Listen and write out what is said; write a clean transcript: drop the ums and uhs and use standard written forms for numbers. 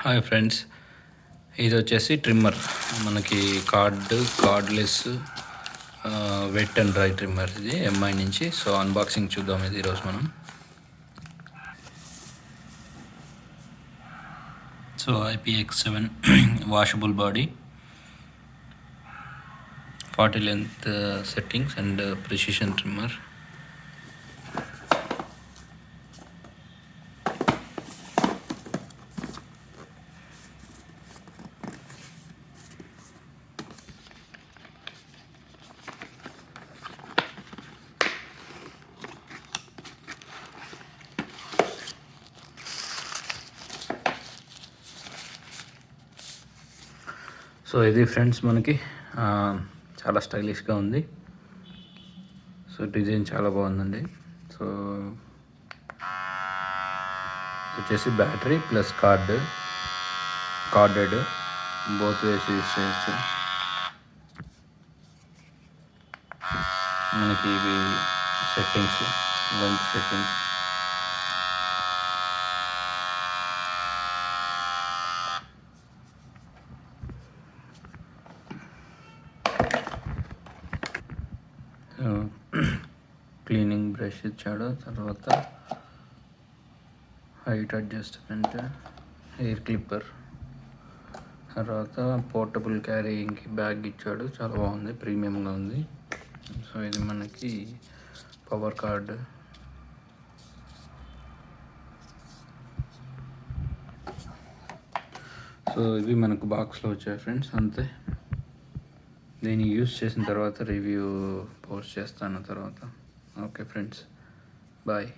Hi friends, ఇది వచ్చేసి trimmer. మనకి cordless wet and dry trimmer. ఇది ఎంఐ నుంచి. సో అన్బాక్సింగ్ చూద్దాం ఇది ఈరోజు మనం. So IPX7 washable body, 40 length settings and precision trimmer. So ఇది ఫ్రెండ్స్ మనకి చాలా స్టైలిష్గా ఉంది. సో డిజైన్ చాలా బాగుందండి. సో వచ్చేసి బ్యాటరీ ప్లస్ కార్డెడ్ బోత్ వేసి యూస్ చేయొచ్చు. మనకి ఇవి settings, length settings. Cleaning brush ఇచ్చాడు. తర్వాత హైట్ అడ్జస్ట్మెంట్, హెయిర్ క్లిప్పర్, తర్వాత పోర్టబుల్ క్యారీయింగ్కి బ్యాగ్ ఇచ్చాడు. చాలా బాగుంది, ప్రీమియంగా ఉంది. సో ఇది మనకి పవర్ కార్డ్. సో ఇవి మనకు బాక్స్లో వచ్చాయి ఫ్రెండ్స్, అంతే. దీన్ని యూస్ చేసిన తర్వాత రివ్యూ పోస్ట్ చేస్తాను తర్వాత. Okay friends, bye.